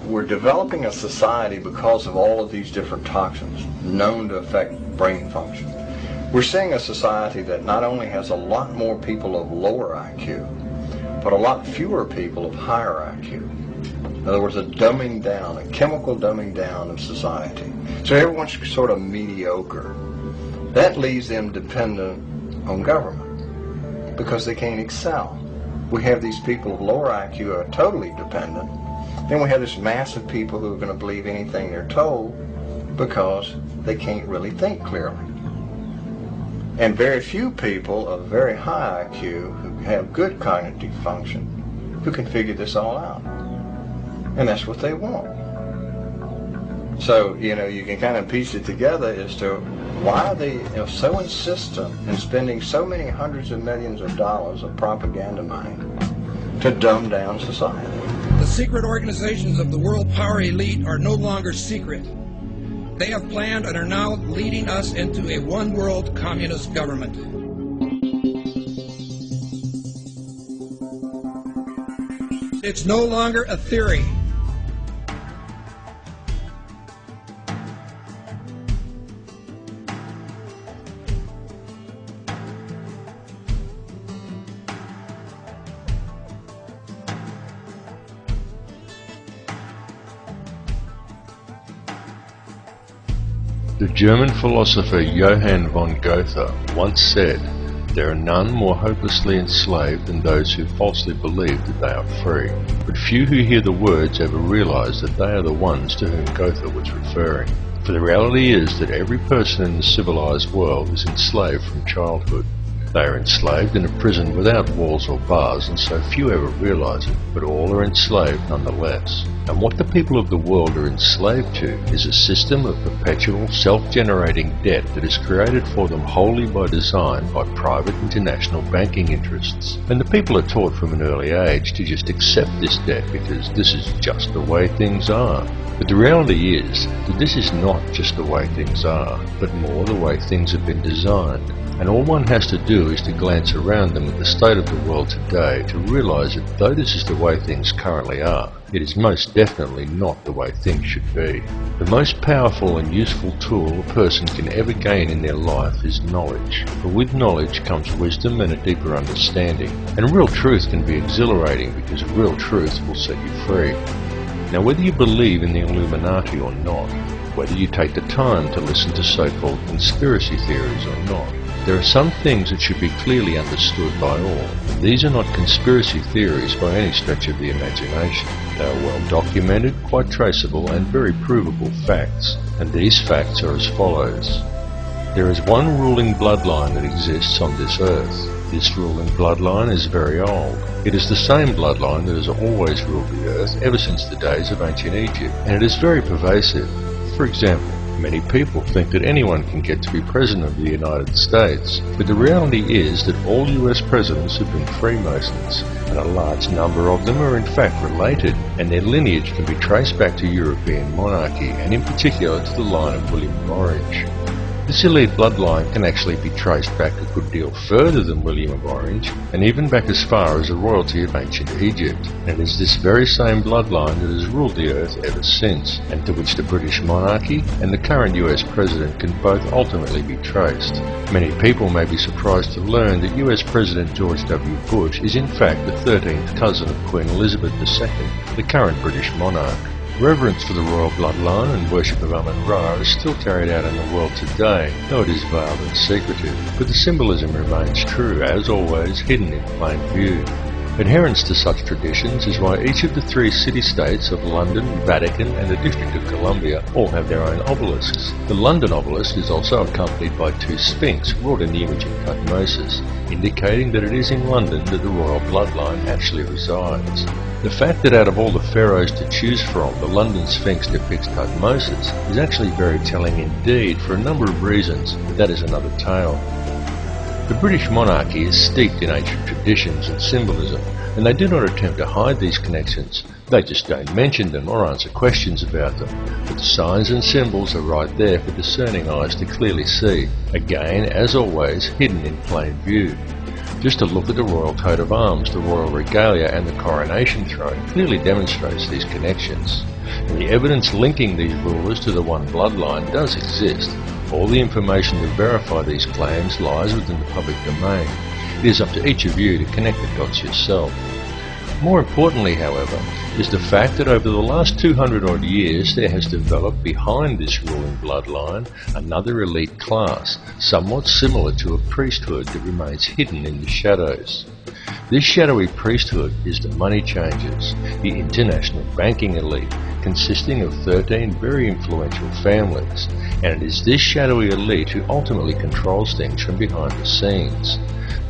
we're developing a society because of all of these different toxins known to affect brain function. We're seeing a society that not only has a lot more people of lower IQ, but a lot fewer people of higher IQ. In other words, a dumbing down, a chemical dumbing down of society. So everyone's sort of mediocre. That leaves them dependent on government because they can't excel. We have these people of lower IQ who are totally dependent. Then we have this mass of people who are going to believe anything they're told because they can't really think clearly. And very few people of very high IQ who have good cognitive function who can figure this all out. And that's what they want. So, you can kind of piece it together as to why they are so insistent in spending so many hundreds of millions of dollars of propaganda money to dumb down society. The secret organizations of the world power elite are no longer secret. They have planned and are now leading us into a one-world communist government. It's no longer a theory. The German philosopher Johann von Goethe once said, "There are none more hopelessly enslaved than those who falsely believe that they are free." But few who hear the words ever realize that they are the ones to whom Goethe was referring. For the reality is that every person in the civilized world is enslaved from childhood. They are enslaved in a prison without walls or bars, and so few ever realize it, but all are enslaved nonetheless. And what the people of the world are enslaved to is a system of perpetual self-generating debt that is created for them wholly by design by private international banking interests. And the people are taught from an early age to just accept this debt because this is just the way things are. But the reality is that this is not just the way things are, but more the way things have been designed. And all one has to do is to glance around them at the state of the world today to realize that though this is the way things currently are, it is most definitely not the way things should be. The most powerful and useful tool a person can ever gain in their life is knowledge. For with knowledge comes wisdom and a deeper understanding. And real truth can be exhilarating because real truth will set you free. Now whether you believe in the Illuminati or not, whether you take the time to listen to so-called conspiracy theories or not, there are some things that should be clearly understood by all. These are not conspiracy theories by any stretch of the imagination. They are well documented, quite traceable, and very provable facts. And these facts are as follows. There is one ruling bloodline that exists on this earth. This ruling bloodline is very old. It is the same bloodline that has always ruled the earth ever since the days of ancient Egypt, and it is very pervasive. For example, many people think that anyone can get to be President of the United States, but the reality is that all US presidents have been Freemasons, and a large number of them are in fact related, and their lineage can be traced back to European monarchy, and in particular to the line of William of Orange. This elite bloodline can actually be traced back a good deal further than William of Orange, and even back as far as the royalty of ancient Egypt. And it is this very same bloodline that has ruled the earth ever since, and to which the British monarchy and the current US president can both ultimately be traced. Many people may be surprised to learn that US President George W. Bush is in fact the 13th cousin of Queen Elizabeth II, the current British monarch. Reverence for the royal bloodline and worship of Amun-Ra is still carried out in the world today, though it is veiled and secretive, but the symbolism remains true, as always, hidden in plain view. Adherence to such traditions is why each of the 3 city-states of London, Vatican and the District of Columbia all have their own obelisks. The London obelisk is also accompanied by 2 sphinx wrought in the image of Tutmosis, indicating that it is in London that the royal bloodline actually resides. The fact that out of all the pharaohs to choose from, the London Sphinx depicts Tutmosis is actually very telling indeed for a number of reasons, but that is another tale. The British monarchy is steeped in ancient traditions and symbolism, and they do not attempt to hide these connections. They just don't mention them or answer questions about them. But the signs and symbols are right there for discerning eyes to clearly see, again, as always, hidden in plain view. Just a look at the royal coat of arms, the royal regalia and the coronation throne clearly demonstrates these connections. And the evidence linking these rulers to the one bloodline does exist. All the information to verify these claims lies within the public domain. It is up to each of you to connect the dots yourself. More importantly, however, is the fact that over the last 200 odd years there has developed behind this ruling bloodline another elite class, somewhat similar to a priesthood that remains hidden in the shadows. This shadowy priesthood is the money changers, the international banking elite, consisting of 13 very influential families, and it is this shadowy elite who ultimately controls things from behind the scenes.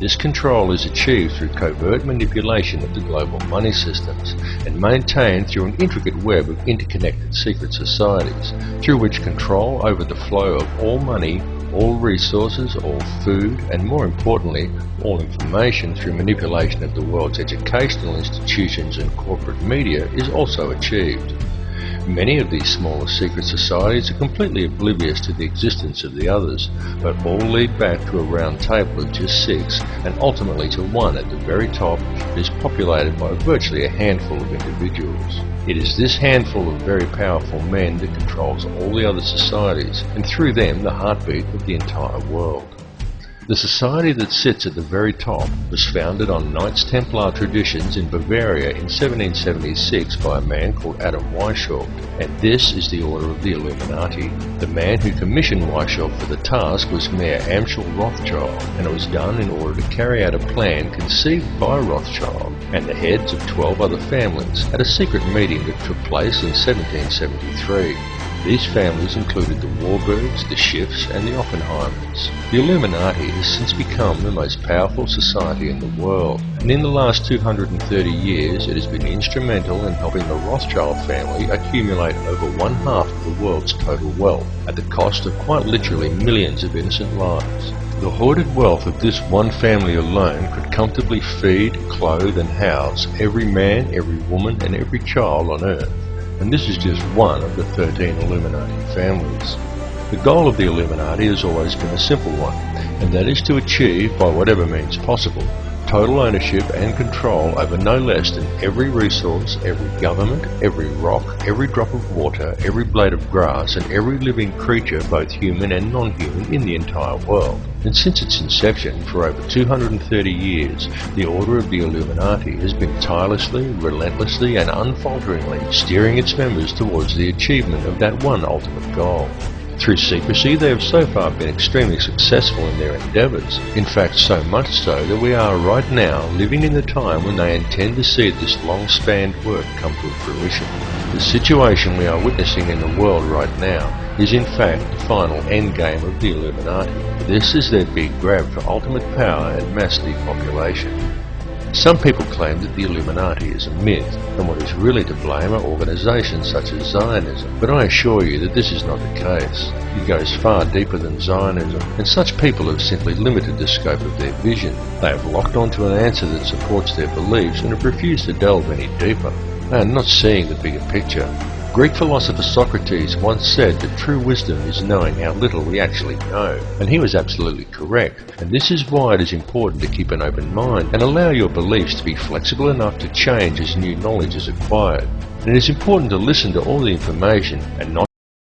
This control is achieved through covert manipulation of the global money systems and maintained through an intricate web of interconnected secret societies, through which control over the flow of all money, all resources, all food, and more importantly, all information through manipulation of the world's educational institutions and corporate media is also achieved. Many of these smaller secret societies are completely oblivious to the existence of the others, but all lead back to a round table of just 6 and ultimately to one at the very top that is populated by virtually a handful of individuals. It is this handful of very powerful men that controls all the other societies, and through them the heartbeat of the entire world. The society that sits at the very top was founded on Knights Templar traditions in Bavaria in 1776 by a man called Adam Weishaupt, and this is the Order of the Illuminati. The man who commissioned Weishaupt for the task was Mayor Amschel Rothschild, and it was done in order to carry out a plan conceived by Rothschild and the heads of 12 other families at a secret meeting that took place in 1773. These families included the Warburgs, the Schiffs, and the Oppenheimers. The Illuminati has since become the most powerful society in the world, and in the last 230 years it has been instrumental in helping the Rothschild family accumulate over 1/2 of the world's total wealth, at the cost of quite literally millions of innocent lives. The hoarded wealth of this one family alone could comfortably feed, clothe, and house every man, every woman, and every child on Earth. And this is just one of the 13 Illuminati families. The goal of the Illuminati has always been a simple one, and that is to achieve, by whatever means possible, total ownership and control over no less than every resource, every government, every rock, every drop of water, every blade of grass, and every living creature, both human and non-human, in the entire world. And since its inception, for over 230 years, the Order of the Illuminati has been tirelessly, relentlessly, and unfalteringly steering its members towards the achievement of that one ultimate goal. Through secrecy, they have so far been extremely successful in their endeavours. In fact, so much so that we are right now living in the time when they intend to see this long-spanned work come to fruition. The situation we are witnessing in the world right now is in fact the final endgame of the Illuminati. This is their big grab for ultimate power and mass depopulation. Some people claim that the Illuminati is a myth, and what is really to blame are organisations such as Zionism, but I assure you that this is not the case. It goes far deeper than Zionism, and such people have simply limited the scope of their vision. They have locked onto an answer that supports their beliefs and have refused to delve any deeper. They are not seeing the bigger picture. Greek philosopher Socrates once said that true wisdom is knowing how little we actually know, and he was absolutely correct, and this is why it is important to keep an open mind and allow your beliefs to be flexible enough to change as new knowledge is acquired. And it is important to listen to all the information and not